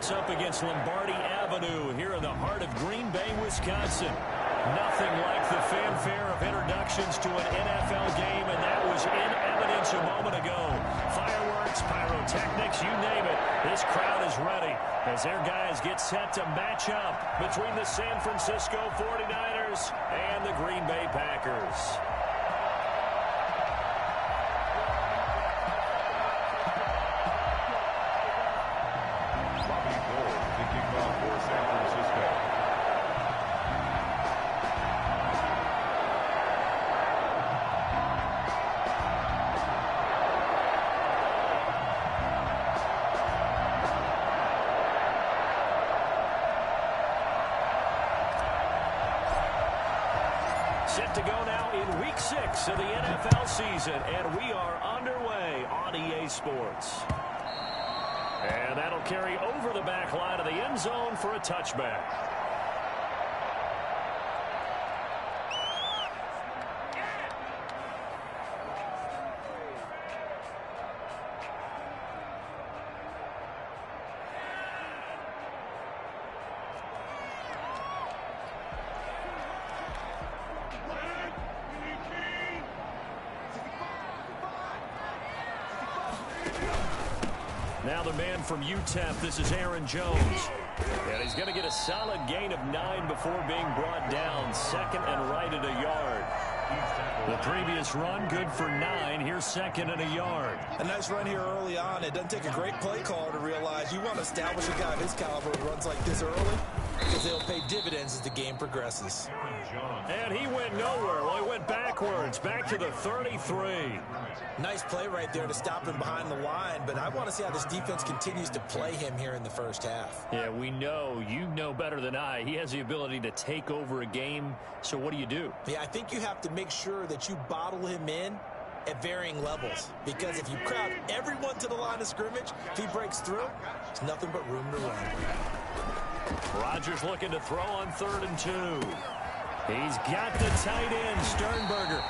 Bucks up against Lombardi Avenue here in the heart of Green Bay, Wisconsin. Nothing like the fanfare of introductions to an NFL game, and that was in evidence a moment ago. Fireworks, pyrotechnics, you name it. This crowd is ready as their guys get set to match up between the San Francisco 49ers and the Green Bay Packers. Set to go now in Week 6 of the NFL season, and we are underway on EA Sports. And that'll carry over the back line of the end zone for a touchback. Now the man from UTEP, this is Aaron Jones. And he's going to get a solid gain of 9 before being brought down. Second and right at a yard. The previous run, good for 9. Here's second and a yard. A nice run here early on. It doesn't take a great play caller to realize you want to establish a guy of his caliber who runs like this early, because they'll pay dividends as the game progresses. And he went nowhere. Well, he went backwards, back to the 33. Nice play right there to stop him behind the line, but I want to see how this defense continues to play him here in the first half. Yeah, we know, you know better than I, he has the ability to take over a game. So what do? Yeah, I think you have to make sure that you bottle him in at varying levels, because if you crowd everyone to the line of scrimmage, if he breaks through, there's nothing but room to run. Rodgers looking to throw on 3rd and 2. He's got the tight end, Sternberger.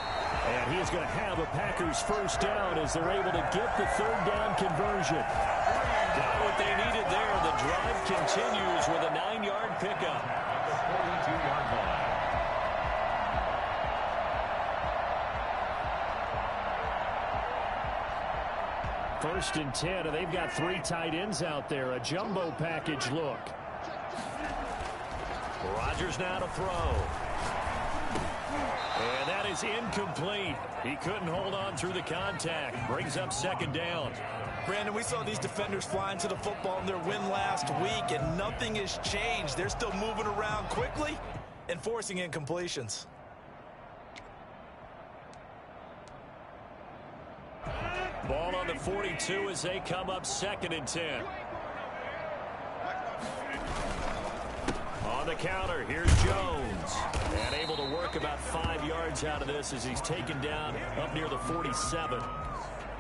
And he is going to have a Packers first down as they're able to get the 3rd down conversion. Got what they needed there. The drive continues with a 9-yard pickup. 42-yard line. First and 10, and they've got 3 tight ends out there. A jumbo package look. Rodgers now to throw. And that is incomplete. He couldn't hold on through the contact. Brings up 2nd down. Brandon, we saw these defenders flying to the football in their win last week, and nothing has changed. They're still moving around quickly and forcing incompletions. Ball on the 42 as they come up 2nd and 10. On the counter, here's Jones. And able to work about 5 yards out of this as he's taken down up near the 47.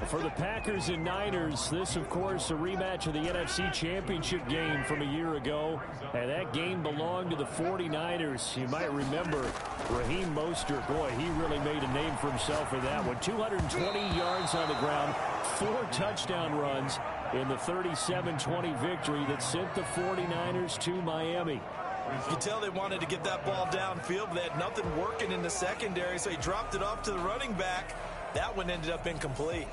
For the Packers and Niners, this, of course, a rematch of the NFC Championship game from a year ago. And that game belonged to the 49ers. You might remember Raheem Mostert. Boy, he really made a name for himself with that one. 220 yards on the ground, 4 touchdown runs in the 37-20 victory that sent the 49ers to Miami. You could tell they wanted to get that ball downfield, but they had nothing working in the secondary, so he dropped it off to the running back. That one ended up incomplete.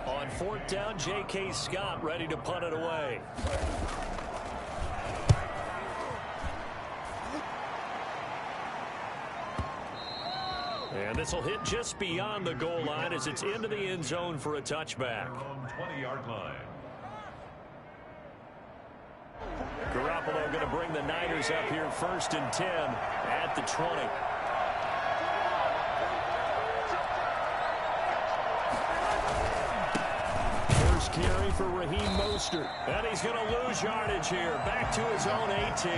On 4th down, J.K. Scott ready to punt it away. And this will hit just beyond the goal line as it's into the end zone for a touchback. 20-yard line. Garoppolo going to bring the Niners up here 1st and 10 at the 20. First carry for Raheem Mostert. And he's going to lose yardage here. Back to his own 18.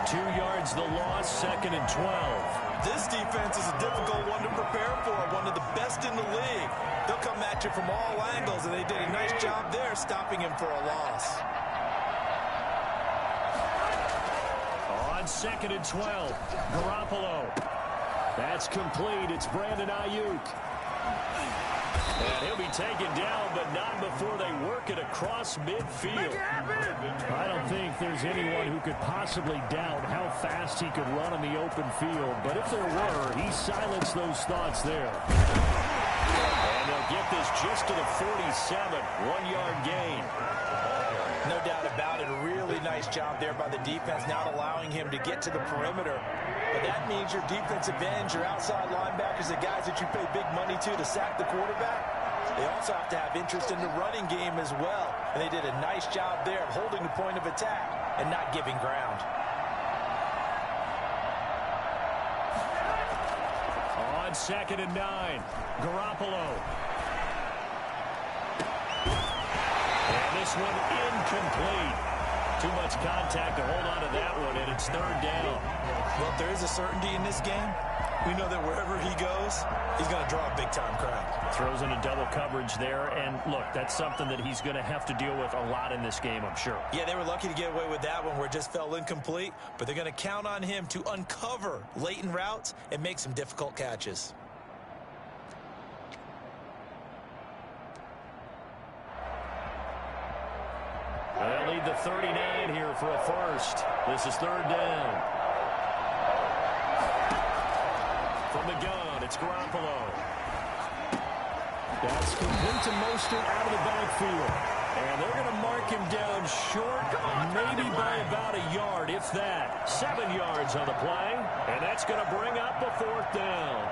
2 yards the loss, 2nd and 12. This defense is a difficult one to prepare for, one of the best in the league. They'll come at you from all angles, and they did a nice job there stopping him for a loss. On 2nd and 12, Garoppolo. That's complete. It's Brandon Ayuk. And he'll be taken down, but not before they work it across midfield. I don't think there's anyone who could possibly doubt how fast he could run in the open field. But if there were, he silenced those thoughts there. And they'll get this just to the 47, 1-yard gain. No doubt about it. A really nice job there by the defense, not allowing him to get to the perimeter. But that means your defensive ends, your outside linebackers, the guys that you pay big money to sack the quarterback, they also have to have interest in the running game as well. And they did a nice job there of holding the point of attack and not giving ground. On 2nd and 9, Garoppolo. And this one incomplete. Too much contact to hold on to that one, and it's 3rd down. Well, if there is a certainty in this game, we know that wherever he goes, he's going to draw a big-time crowd. Throws in a double coverage there, and look, that's something that he's going to have to deal with a lot in this game, I'm sure. Yeah, they were lucky to get away with that one where it just fell incomplete, but they're going to count on him to uncover latent routes and make some difficult catches. They'll lead the 39 here for a first. This is 3rd down. From the gun, it's Garoppolo. That's complete to Mostert out of the backfield. And they're going to mark him down short, maybe by about a yard, if that. 7 yards on the play, and that's going to bring up a 4th down.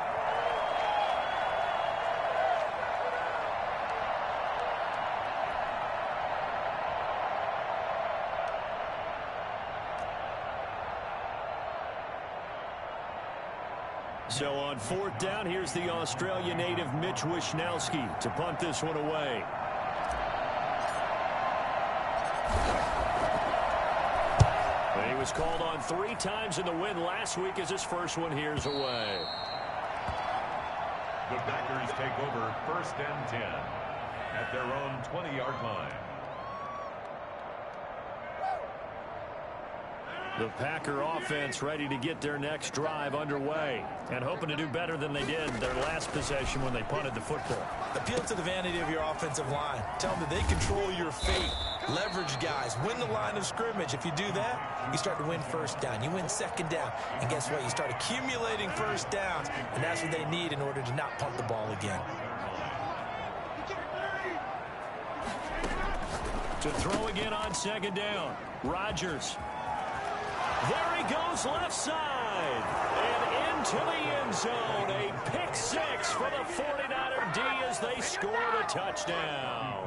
So on 4th down, here's the Australia native Mitch Wishnowsky to punt this one away. And he was called on 3 times in the win last week as his first one here's away. The Packers take over 1st and 10 at their own 20-yard line. The Packer offense ready to get their next drive underway and hoping to do better than they did their last possession when they punted the football. Appeal to the vanity of your offensive line. Tell them that they control your fate. Leverage guys. Win the line of scrimmage. If you do that, you start to win 1st down. You win 2nd down. And guess what? You start accumulating 1st downs. And that's what they need in order to not punt the ball again. To throw again on 2nd down. Rodgers. There he goes left side. And into the end zone. A pick 6 for the 49er D as they scored a touchdown.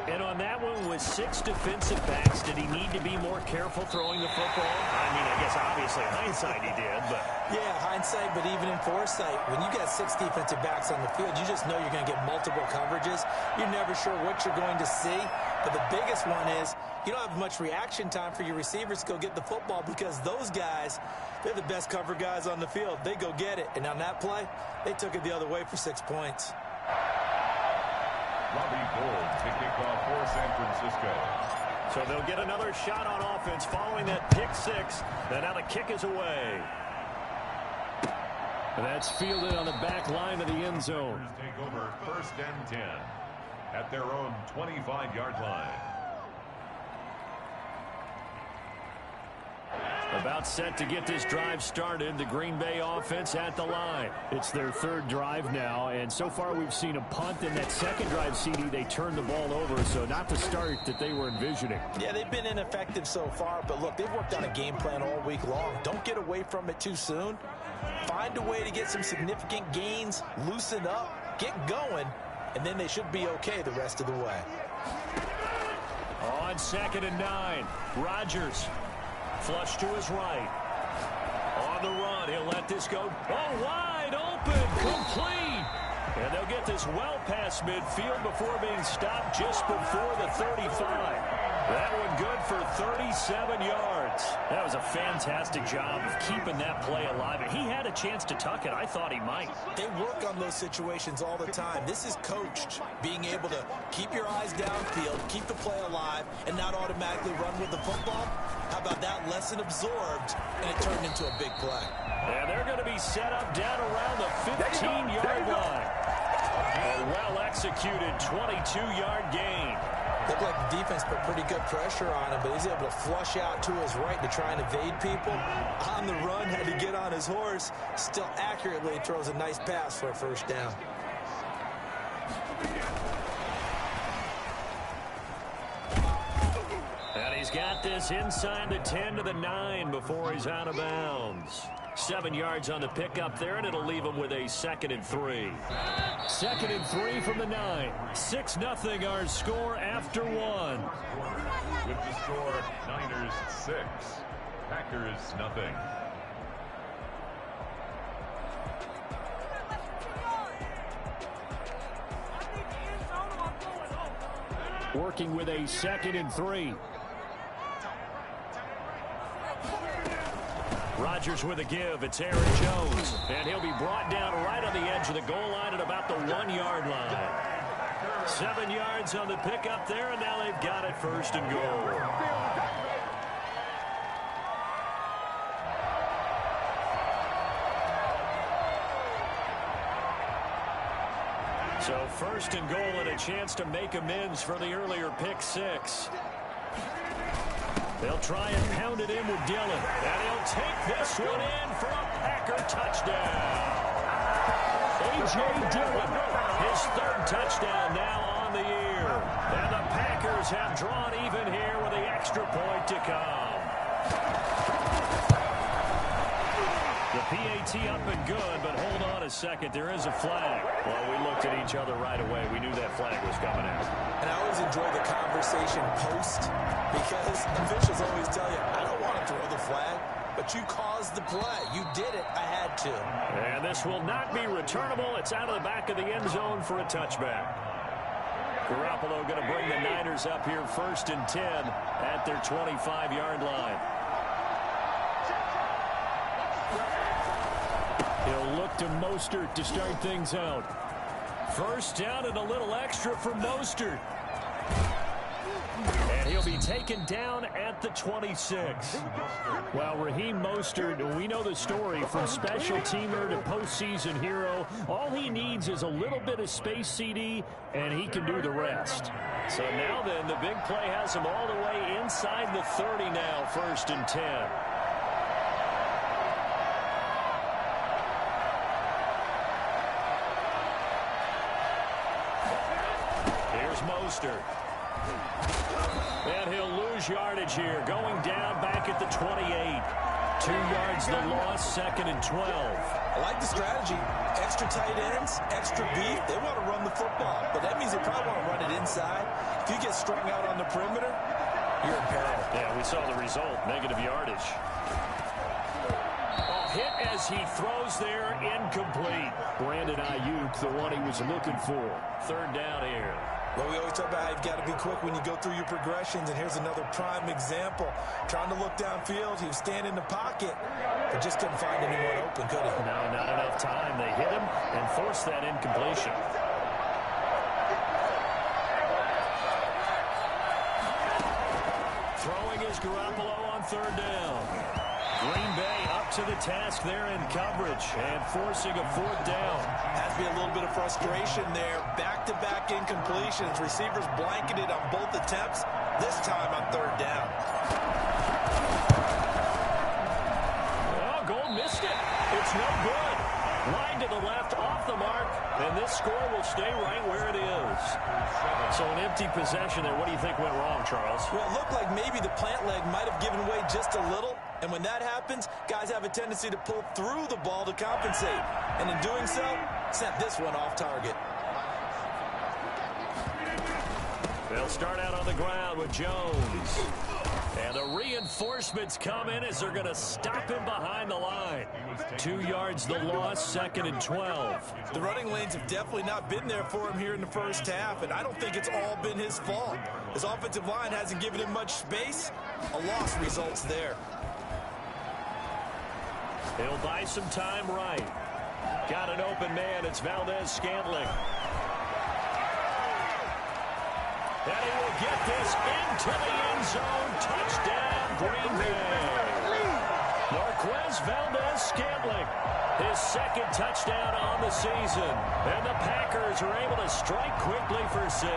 And on that one with 6 defensive backs, did he need to be more careful throwing the football? I mean, I guess obviously hindsight he did, but... Yeah, hindsight, but even in foresight, when you got 6 defensive backs on the field, you just know you're going to get multiple coverages. You're never sure what you're going to see. But the biggest one is you don't have much reaction time for your receivers to go get the football because those guys, they're the best cover guys on the field. They go get it. And on that play, they took it the other way for 6 points. Robbie Gould to kick off for San Francisco. So they'll get another shot on offense following that pick 6. And now the kick is away. And that's fielded on the back line of the end zone. Take over 1st and 10 at their own 25-yard line. About set to get this drive started. The Green Bay offense at the line. It's their 3rd drive now, and so far we've seen a punt. In that 2nd drive, CD, they turned the ball over, so not the start that they were envisioning. Yeah, they've been ineffective so far, but look, they've worked on a game plan all week long. Don't get away from it too soon. Find a way to get some significant gains, loosen up, get going, and then they should be okay the rest of the way. On 2nd and 9, Rodgers. Flush to his right. On the run, he'll let this go. Oh, wide open, complete. And they'll get this well past midfield before being stopped just before the 35. That one good for 37 yards. That was a fantastic job of keeping that play alive. And he had a chance to tuck it. I thought he might. They work on those situations all the time. This is coached, being able to keep your eyes downfield, keep the play alive, and not automatically run with the football. How about that lesson absorbed, and it turned into a big play. And they're going to be set up down around the 15-yard line. A well-executed 22-yard gain. Looked like the defense put pretty good pressure on him, but he's able to flush out to his right to try and evade people. On the run, had to get on his horse. Still accurately throws a nice pass for a first down. And he's got this inside the 10 to the 9 before he's out of bounds. 7 yards on the pickup there, and it'll leave him with a 2nd and 3. 2nd and 3 from the 9. 6-0 our score after 1. With the score, Niners 6, Packers nothing. Working with a 2nd and 3. Rodgers with a give. It's Aaron Jones. And he'll be brought down right on the edge of the goal line at about the 1-yard line. 7 yards on the pickup there, and now they've got it 1st and goal. So 1st and goal and a chance to make amends for the earlier pick 6. They'll try and pound it in with Dillon. And he'll take this one in for a Packer touchdown. A.J. Dillon, his 3rd touchdown now on the year. And the Packers have drawn even here with the extra point to come. The PAT up and good, but hold on a second. There is a flag. Well, we looked at each other right away. We knew that flag was coming out. And I always enjoy the conversation post, because officials always tell you, I don't want to throw the flag, but you caused the play. You did it. I had to. And this will not be returnable. It's out of the back of the end zone for a touchback. Garoppolo going to bring the Niners up here 1st and 10 at their 25-yard line. He'll look to Mostert to start things out. 1st down and a little extra for Mostert. And he'll be taken down at the 26. Well, Raheem Mostert, we know the story, from special teamer to postseason hero. All he needs is a little bit of space, CD, and he can do the rest. So now then, the big play has him all the way inside the 30 now, 1st and 10. Mostert. And he'll lose yardage here. Going down back at the 28. 2 yards the loss, 2nd and 12. I like the strategy. Extra tight ends, extra beef. They want to run the football, but that means they probably want to run it inside. If you get strung out on the perimeter, you're in peril. Yeah, we saw the result. Negative yardage. Hit as he throws there, incomplete. Brandon Ayuk, the one he was looking for. 3rd down here. Well, we always talk about how you've got to be quick when you go through your progressions, and here's another prime example. Trying to look downfield, he was standing in the pocket, but just couldn't find anyone open, could he? No, not enough time. They hit him and forced that incompletion. Throwing is Garoppolo on 3rd down. Green Bay up to the task there in coverage and forcing a 4th down. Has to be a little bit of frustration there. Back-to-back incompletions. Receivers blanketed on both attempts, this time on 3rd down. Oh, Gold missed it. It's no good. Line to the left, off the mark, and this score will stay right where it is. So an empty possession there. What do you think went wrong, Charles? Well, it looked like maybe the plant leg might have given way just a little, and when that happens, guys have a tendency to pull through the ball to compensate, and in doing so, sent this one off target. They'll start out on the ground with Jones. And the reinforcements come in as they're going to stop him behind the line. 2 yards the loss, 2nd and 12. The running lanes have definitely not been there for him here in the first half, and I don't think it's all been his fault. His offensive line hasn't given him much space. A loss results there. He'll buy some time right. Got an open man. It's Valdez-Scantling. And he will get this into the end zone. Touchdown, Green Bay. Marquez Valdez-Scantling, his 2nd touchdown on the season. And the Packers are able to strike quickly for 6.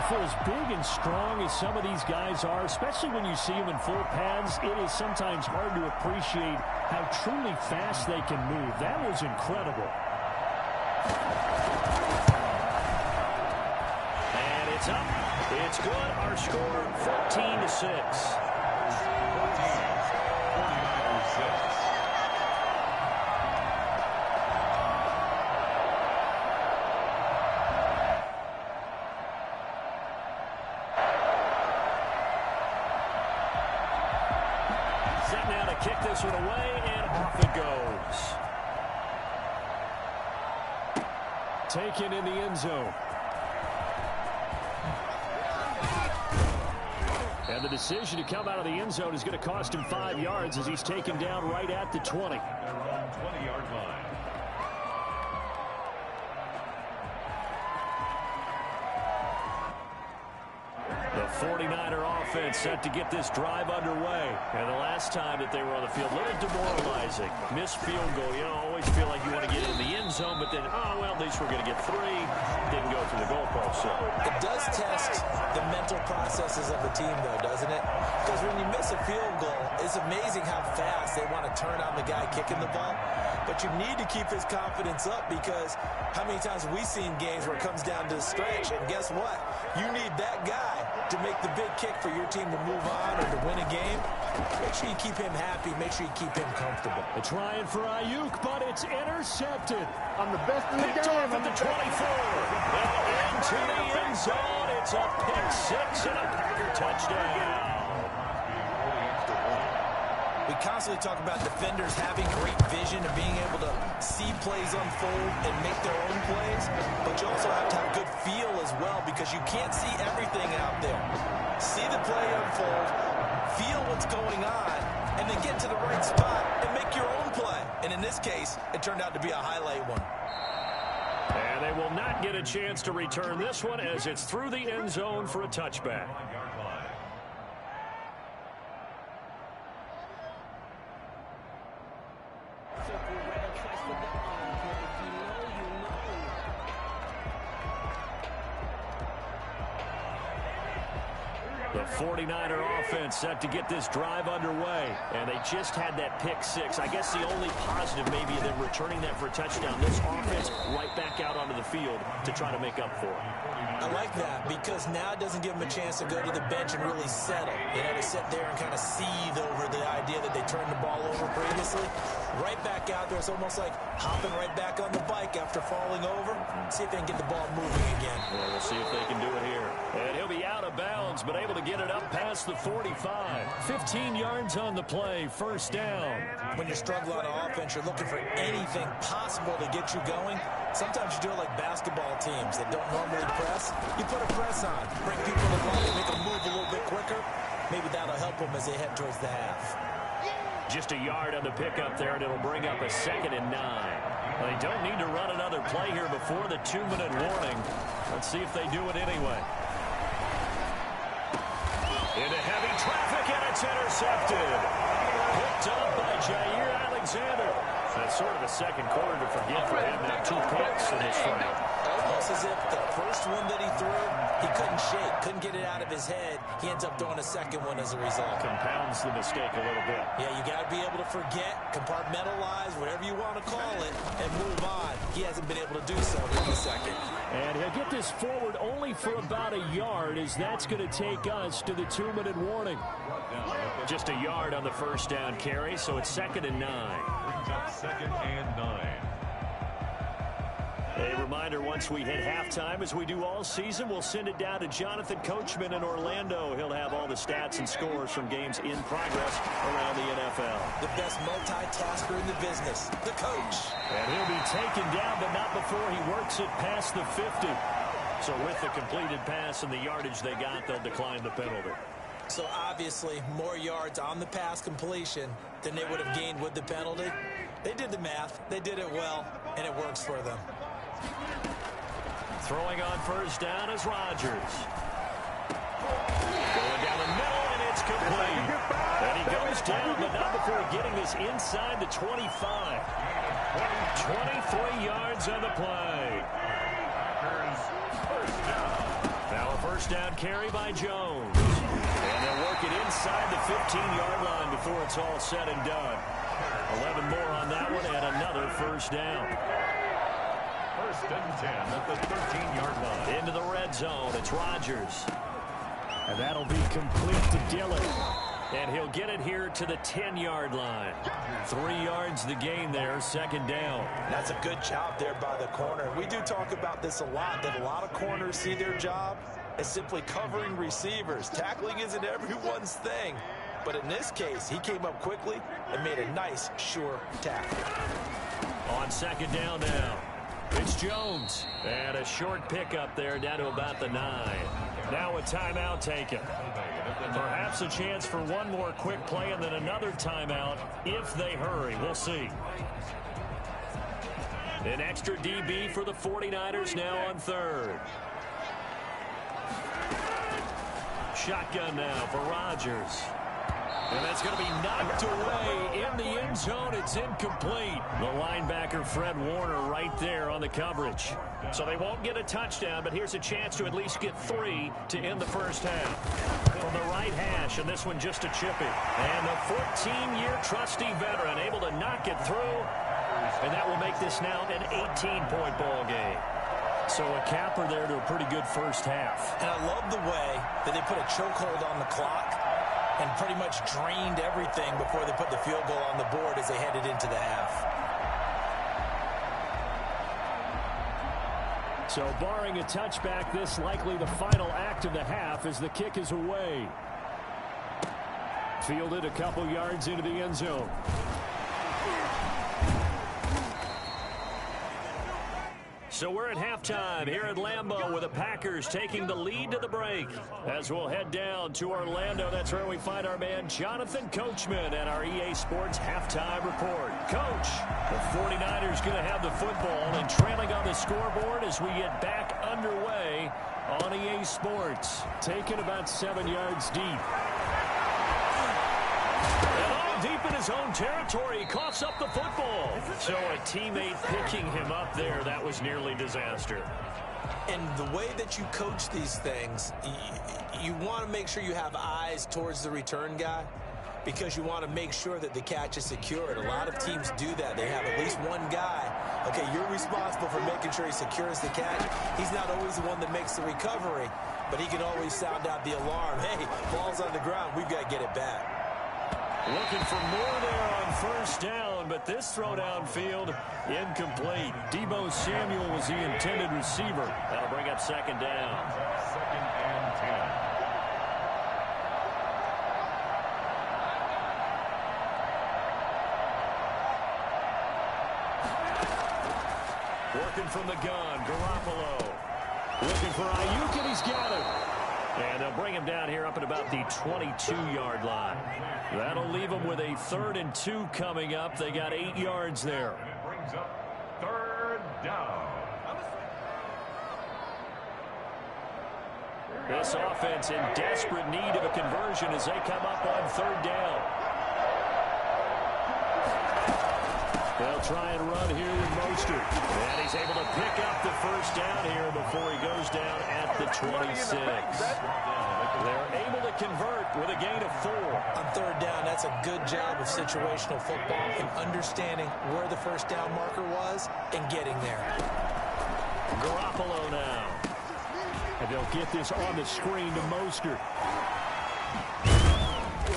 For as big and strong as some of these guys are, especially when you see them in full pads, it is sometimes hard to appreciate how truly fast they can move. That was incredible. And it's up. It's good. Our score, 14-6. 49-6. Kick this one away, and off it goes. Taken in the end zone. And the decision to come out of the end zone is going to cost him 5 yards as he's taken down right at the 20. Their own 20-yard line. The 49er offense set to get this drive underway. And the last time that they were on the field, a little demoralizing. Missed field goal. You know, always feel like you want to get in the end zone, but then, oh, well, at least we're going to get 3. Didn't go through the goalpost. So It does test the mental processes of the team, though, doesn't it? Because when you miss a field goal, it's amazing how fast they want to turn on the guy kicking the ball. But you need to keep his confidence up, because how many times have we seen games where it comes down to the stretch, and guess what? You need that guy to make the big kick for your team to move on or to win a game. Make sure you keep him happy. Make sure you keep him comfortable. They're trying for Ayuk, but it's intercepted. I'm the best in the picked game. off at the 24. And into the end zone. It's a pick 6 and a Packer touchdown. We constantly talk about defenders having great vision and being able to see plays unfold and make their own plays, but you also have to have good feel as well, because you can't see everything out there. See the play unfold, feel what's going on, and then get to the right spot and make your own play. And in this case, it turned out to be a highlight one. And they will not get a chance to return this one as it's through the end zone for a touchback. The 49er offense set to get this drive underway. And they just had that pick 6. I guess the only positive maybe of them returning that for a touchdown. This offense right back out onto the field to try to make up for it. I like that, because now it doesn't give them a chance to go to the bench and really settle. They had to sit there and kind of seethe over the idea that they turned the ball over previously. Right back out there, it's almost like hopping right back on the bike after falling over. See if they can get the ball moving again. Well, we'll see if they can do it here. And he'll be out of bounds, but able to get it up past the 45. 15 yards on the play, first down. When you're struggling on offense, you're looking for anything possible to get you going. Sometimes you do it like basketball teams that don't normally press. You put a press on, bring people to the line, make them move a little bit quicker. Maybe that'll help them as they head towards the half. Just a yard on the pickup there, and it'll bring up a 2nd and 9. Well, they don't need to run another play here before the 2-minute warning. Let's see if they do it anyway. Into heavy traffic, and it's intercepted. Picked up by Jair Alexander. That's sort of a second quarter to forget for him. Now 2 picks in this frame. Almost as if the first one that he threw, he couldn't shake, couldn't get it out of his head. He ends up throwing a second one as a result. Compounds the mistake a little bit. Yeah, you got to be able to forget, compartmentalize, whatever you want to call it, and move on. He hasn't been able to do so in the second. And he'll get this forward only for about a yard, as that's going to take us to the 2-minute warning. Just a yard on the first down carry, so it's 2nd and 9. Brings up 2nd and 9. A reminder, once we hit halftime, as we do all season, we'll send it down to Jonathan Coachman in Orlando. He'll have all the stats and scores from games in progress around the NFL. The best multitasker in the business, the coach. And he'll be taken down, but not before he works it past the 50. So with the completed pass and the yardage they got, they'll decline the penalty. So obviously, more yards on the pass completion than they would have gained with the penalty. They did the math. They did it well, and it works for them. Throwing on first down is Rodgers. Going down the middle, and it's complete. And he goes down, but not before getting this inside the 25. 23 yards on the play. Now a first down carry by Jones. And they'll work it inside the 15-yard line before it's all said and done. 11 more on that one, and another first down. First and 10 at the 13-yard line. Into the red zone, it's Rodgers. And that'll be complete to Dillon. And he'll get it here to the 10-yard line. 3 yards the gain there, second down. That's a good job there by the corner. We do talk about this a lot, that a lot of corners see their job as simply covering receivers. Tackling isn't everyone's thing. But in this case, he came up quickly and made a nice, sure tackle. On second down now, it's Jones. And a short pickup there down to about the 9. Now a timeout taken. Perhaps a chance for one more quick play and then another timeout if they hurry. We'll see. An extra DB for the 49ers now on third. Shotgun now for Rodgers. And that's going to be knocked away in the end zone. It's incomplete. The linebacker, Fred Warner, right there on the coverage. So they won't get a touchdown, but here's a chance to at least get 3 to end the first half. From the right hash, and this one just a chippy. And the 14-year trusty veteran able to knock it through. And that will make this now an 18-point ball game. So a capper there to a pretty good first half. And I love the way that they put a chokehold on the clock and pretty much drained everything before they put the field goal on the board as they headed into the half. So barring a touchback, this likely the final act of the half as the kick is away. Fielded a couple yards into the end zone. So we're at halftime here at Lambeau with the Packers taking the lead to the break. As we'll head down to Orlando, that's where we find our man Jonathan Coachman at our EA Sports Halftime Report. Coach, the 49ers going to have the football and trailing on the scoreboard as we get back underway on EA Sports. Taken about 7 yards deep. Deep in his own territory, he coughs up the football. So a teammate picking him up there, that was nearly disaster. And the way that you coach these things, you want to make sure you have eyes towards the return guy because you want to make sure that the catch is secured. A lot of teams do that. They have at least one guy. Okay, you're responsible for making sure he secures the catch. He's not always the one that makes the recovery, but he can always sound out the alarm. Hey, ball's on the ground. We've got to get it back. Looking for more there on first down, but this throw downfield incomplete. Deebo Samuel was the intended receiver. That'll bring up second down. Second and 10. Working from the gun, Garoppolo. Looking for Ayuk, and he's got it. And they'll bring him down here up at about the 22-yard line. That'll leave them with a 3rd and 2 coming up. They got 8 yards there. And it brings up third down. This offense in desperate need of a conversion as they come up on 3rd down. They'll try and run here with Mostert. And he's able to pick up the first down here before he goes down at the 26. They're able to convert with a gain of 4. On 3rd down, that's a good job of situational football and understanding where the first down marker was and getting there. Garoppolo now. And they'll get this on the screen to Mostert.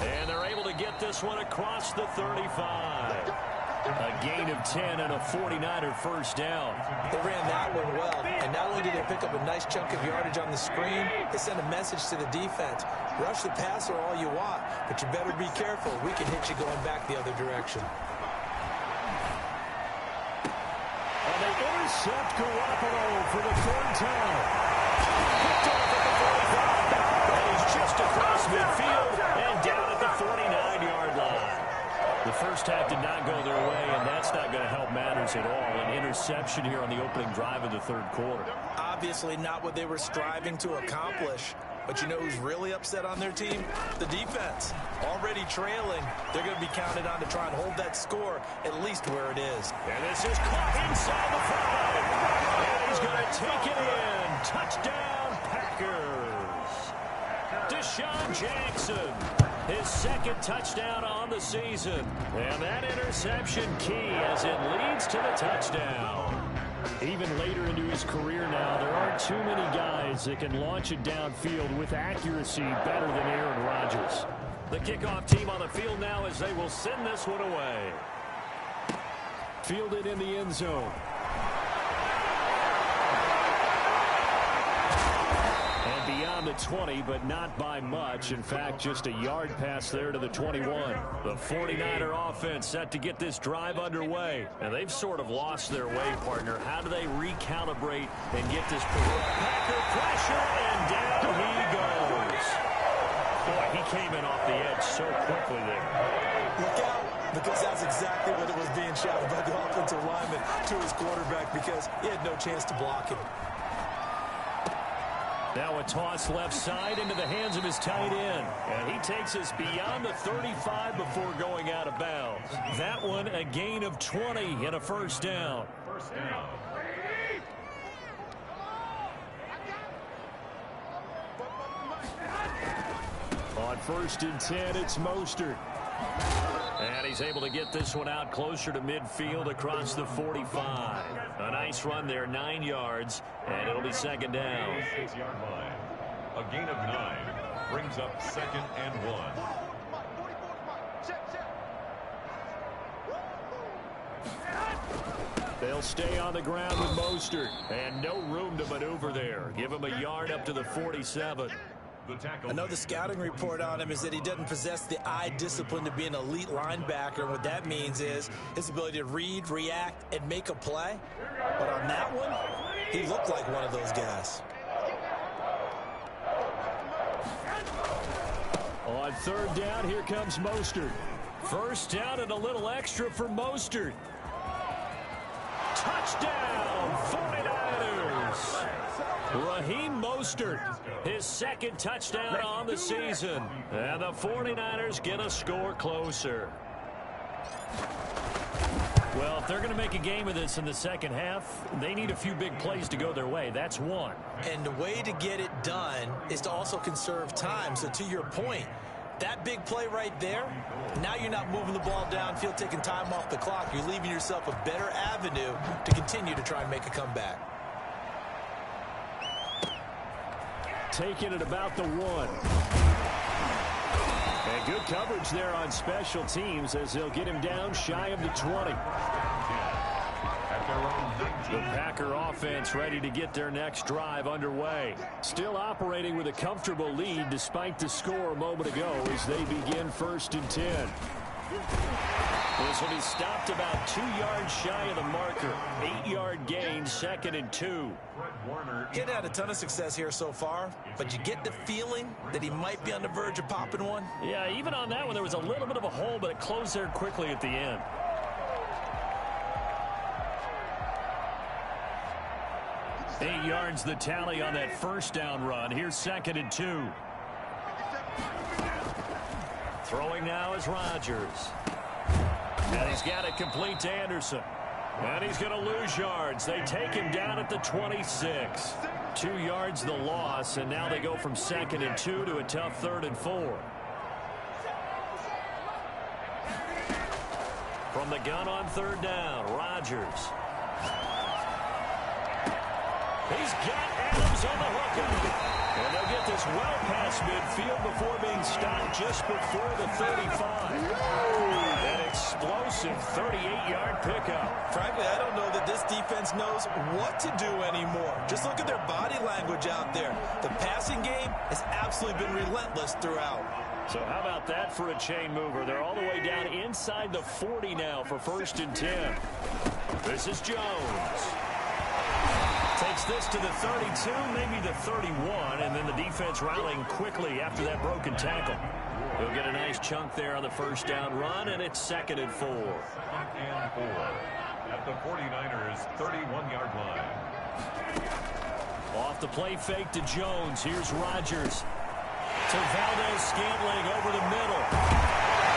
And they're able to get this one across the 35. A gain of 10 and a 49er first down. They ran that one well, and not only did they pick up a nice chunk of yardage on the screen, they sent a message to the defense. Rush the passer all you want, but you better be careful. We can hit you going back the other direction. And they intercept Garoppolo for the third time. Picked off at the 45. And he's just across midfield and down at the 49-yard line. The first half did not go their way, and that's not going to help matters at all. An interception here on the opening drive of the third quarter. Obviously not what they were striving to accomplish. But you know who's really upset on their team? The defense. Already trailing. They're going to be counted on to try and hold that score at least where it is. And this is caught inside the 5. And he's going to take it in. Touchdown, Packers. Deshaun Jackson. His second touchdown on the season. And that interception key as it leads to the touchdown. Even later into his career now, there aren't too many guys that can launch it downfield with accuracy better than Aaron Rodgers. The kickoff team on the field now as they will send this one away. Fielded in the end zone. And beyond the 20, but not by much. In fact, just a yard pass there to the 21. The 49er offense set to get this drive underway. And they've sort of lost their way, partner. How do they recalibrate and get this Packer pressure, and down he goes. Boy, he came in off the edge so quickly there. Look out, because that's exactly what it was being shouted by the offensive lineman to his quarterback, because he had no chance to block him. Now a toss left side into the hands of his tight end. And he takes us beyond the 35 before going out of bounds. That one a gain of 20 and a first down. First down. On 1st and 10, it's Mostert. And he's able to get this one out closer to midfield across the 45. A nice run there, 9 yards, and it'll be second down. 6-yard line. A gain of 9 brings up 2nd and 1. They'll stay on the ground with Mostert. And no room to maneuver there. Give him a yard up to the 47. I know the scouting report on him is that he doesn't possess the eye discipline to be an elite linebacker. And what that means is his ability to read, react, and make a play. But on that one, he looked like one of those guys. On 3rd down, here comes Mostert. First down and a little extra for Mostert. Touchdown, 49ers. Raheem Mostert, his second touchdown on the season. And the 49ers get a score closer. Well, if they're going to make a game of this in the second half, they need a few big plays to go their way. That's one. And the way to get it done is to also conserve time. So to your point, that big play right there, now you're not moving the ball downfield, taking time off the clock. You're leaving yourself a better avenue to continue to try and make a comeback. Taking it about the 1. And good coverage there on special teams as they'll get him down shy of the 20. The Packer offense ready to get their next drive underway. Still operating with a comfortable lead despite the score a moment ago as they begin 1st and 10. This will be stopped about 2 yards shy of the marker. 8-yard gain, 2nd and 2. He hadn't had a ton of success here so far, but you get the feeling that he might be on the verge of popping one. Yeah, even on that one, there was a little bit of a hole, but it closed there quickly at the end. Eight yards the tally on that first down run. Here's 2nd and 2. Throwing now is Rodgers. And he's got it complete to Anderson. And he's going to lose yards. They take him down at the 26. 2 yards the loss, and now they go from 2nd and 2 to a tough 3rd and 4. From the gun on 3rd down, Rodgers. He's got Adams on the hook. And they'll get this well past across midfield before being stopped just before the 35. An explosive 38-yard pickup. Frankly, I don't know that this defense knows what to do anymore. Just look at their body language out there. The passing game has absolutely been relentless throughout. So how about that for a chain mover? They're all the way down inside the 40 now for 1st and 10. This is Jones. Takes this to the 32, maybe the 31, and then the defense rallying quickly after that broken tackle. He'll get a nice chunk there on the 1st down run, and it's 2nd and 4. 2nd and 4 at the 49ers' 31-yard line. Off the play fake to Jones. Here's Rodgers. To Valdez-Scantling over the middle.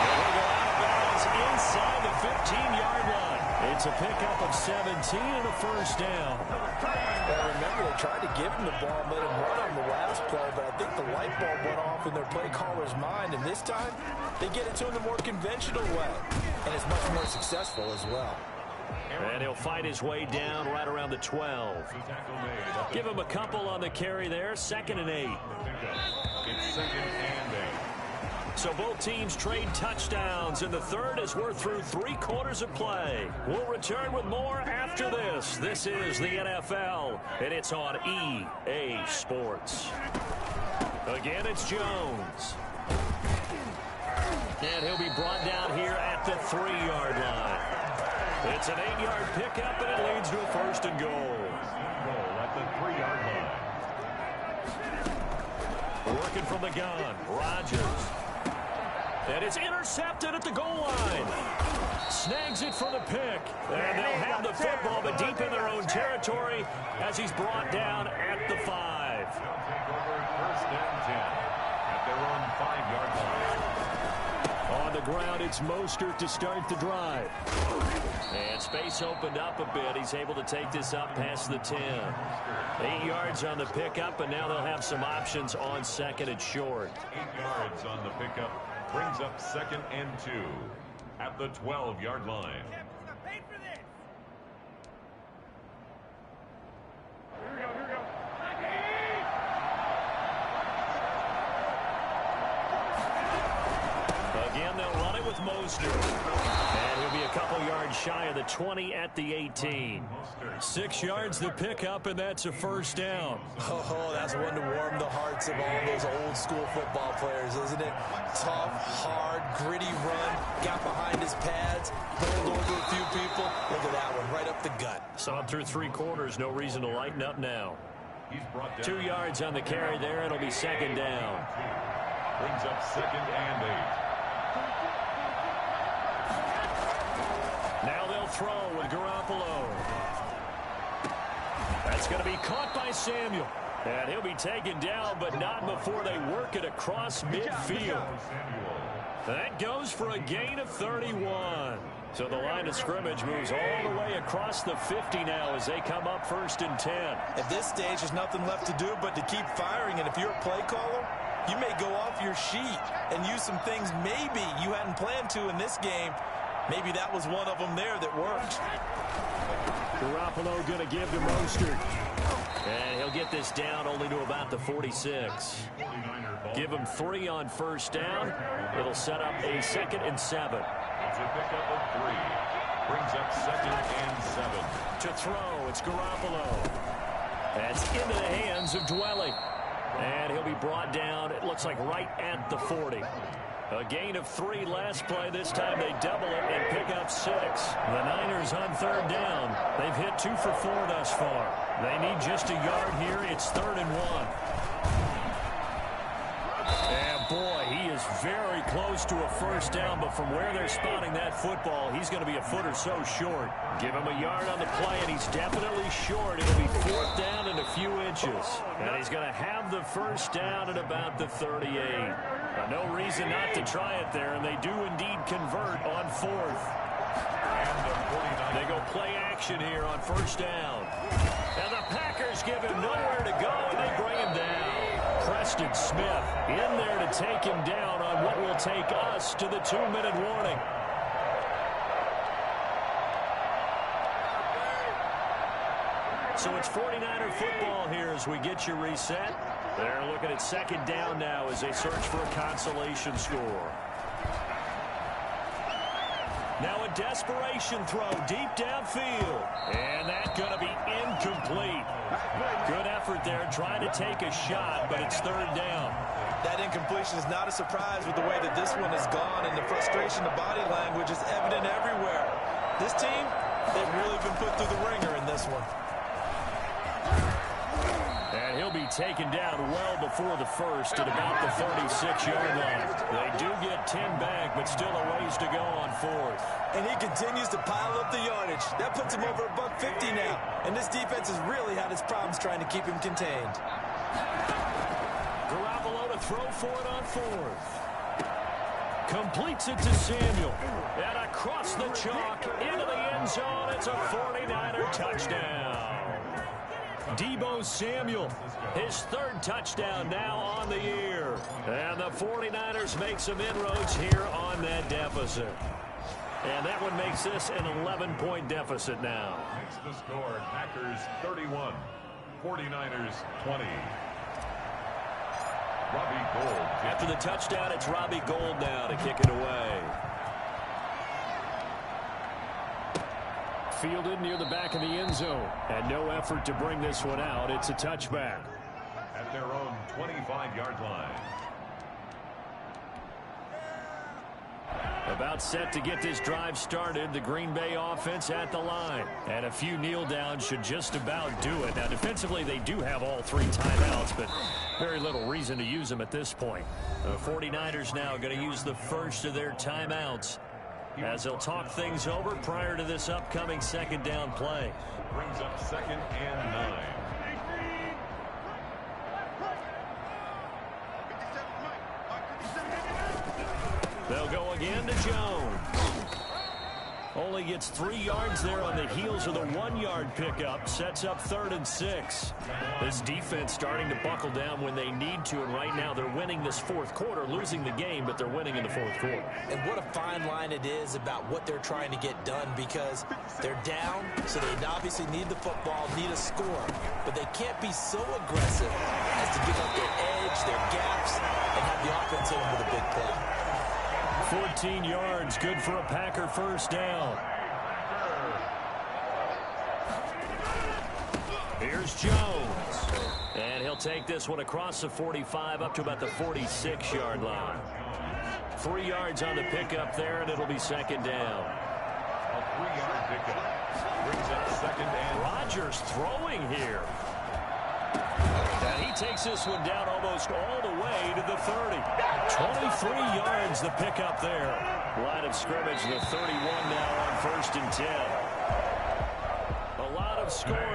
He'll go out of bounds inside the 15-yard line. It's a pickup of 17 and a 1st down. Well, remember, they tried to give him the ball and let him run on the last play, but I think the light bulb went off in their play caller's mind, and this time they get it to him the more conventional way, and it's much more successful as well. And he'll fight his way down right around the 12. Give him a couple on the carry there. 2nd and 8. It's 2nd and 8. So both teams trade touchdowns in the 3rd as we're through 3 quarters of play. We'll return with more after this. This is the NFL, and it's on EA Sports. Again, it's Jones. And he'll be brought down here at the 3-yard line. It's an 8-yard pickup, and it leads to a 1st and goal. Goal at the 3-yard line. Working from the gun, Rodgers. And it's intercepted at the goal line. Snags it for the pick. And they'll have the football, but deep in their own territory as he's brought down at the 5. They'll take over 1st and 10 at their own 5-yard line. On the ground, it's Mostert to start the drive. And space opened up a bit. He's able to take this up past the 10. 8 yards on the pickup, and now they'll have some options on 2nd and short. 8 yards on the pickup brings up 2nd and 2 at the 12-yard line. Again, they'll run it with Mostert. And he'll be a couple yards shy of the 20 at the 18. 6 yards the pickup, and that's a 1st down. Oh, that's one to warm the hearts of all those old school football players, isn't it? Tough, hard, gritty run, got behind his pads, pulled over a few people. Look at that one, right up the gut. Saw it through 3 quarters, no reason to lighten up now. He's brought down 2 yards on the carry there, it'll be 2nd down. brings up 2nd and 8. Now they'll throw with Garoppolo. That's going to be caught by Samuel. And he'll be taken down, but not before they work it across midfield. That goes for a gain of 31. So the line of scrimmage moves all the way across the 50 now as they come up 1st and 10. At this stage, there's nothing left to do but to keep firing. And if you're a play caller, you may go off your sheet and use some things maybe you hadn't planned to in this game. Maybe that was one of them there that worked. Garoppolo going to give to Mostert. And he'll get this down only to about the 46. Give him 3 on 1st down. It'll set up a 2nd and 7. It's a pickup of 3. Brings up 2nd and 7. To throw, it's Garoppolo. That's into the hands of Dwelly. And he'll be brought down, it looks like right at the 40. A gain of 3 last play. This time they double it and pick up 6. The Niners on 3rd down. They've hit 2 for 4 thus far. They need just a yard here. It's 3rd and 1. And boy, he is very close to a 1st down, but from where they're spotting that football, he's going to be a foot or so short. Give him a yard on the play, and he's definitely short. It'll be 4th down and a few inches. And he's going to have the 1st down at about the 38. No reason not to try it there, and they do indeed convert on 4th. They go play action here on 1st down. And the Packers give him nowhere to go, and they bring him down. Preston Smith in there to take him down on what will take us to the 2-minute warning. So it's 49er football here as we get you reset. They're looking at second down now as they search for a consolation score. Now a desperation throw deep downfield. And that's going to be incomplete. Good effort there trying to take a shot, but it's third down. That incompletion is not a surprise with the way that this one has gone, and the frustration, the body language is evident everywhere. This team, they've really been put through the ringer in this one. And he'll be taken down well before the first at about the 36-yard line. They do get 10 back, but still a ways to go on fourth. And he continues to pile up the yardage. That puts him over $150 now. And this defense has really had its problems trying to keep him contained. Garoppolo to throw for it on fourth. Completes it to Samuel. And across the chalk into the end zone. It's a 49er touchdown. Deebo Samuel, his third touchdown now on the year. And the 49ers make some inroads here on that deficit. And that one makes this an 11-point deficit now. Makes the score Packers 31, 49ers 20. Robbie Gould. After the touchdown, it's Robbie Gould now to kick it away. Fielded near the back of the end zone. And no effort to bring this one out. It's a touchback. At their own 25-yard line. About set to get this drive started. The Green Bay offense at the line. And a few kneel downs should just about do it. Now, defensively, they do have all three timeouts, but very little reason to use them at this point. The 49ers now going to use the first of their timeouts as they'll talk things over prior to this upcoming second down play. Brings up 2nd and 9. They'll go again to Jones. Only gets 3 yards there on the heels of the 1-yard pickup. Sets up 3rd and 6. This defense starting to buckle down when they need to, and right now they're winning this fourth quarter, losing the game, but they're winning in the fourth quarter. And what a fine line it is about what they're trying to get done, because they're down, so they obviously need the football, need a score, but they can't be so aggressive as to give up their edge, their gaps, and have the offense hit them with a big play. 14 yards, good for a Packer first down. Here's Jones. And he'll take this one across the 45 up to about the 46-yard line. 3 yards on the pickup there, and it'll be second down. A 3-yard pickup. Brings up 2nd and... Rodgers throwing here. And he takes this one down almost all the way to the 30. 23 yards the pickup there. Line of scrimmage, the 31 now on 1st and 10. A lot of scoring.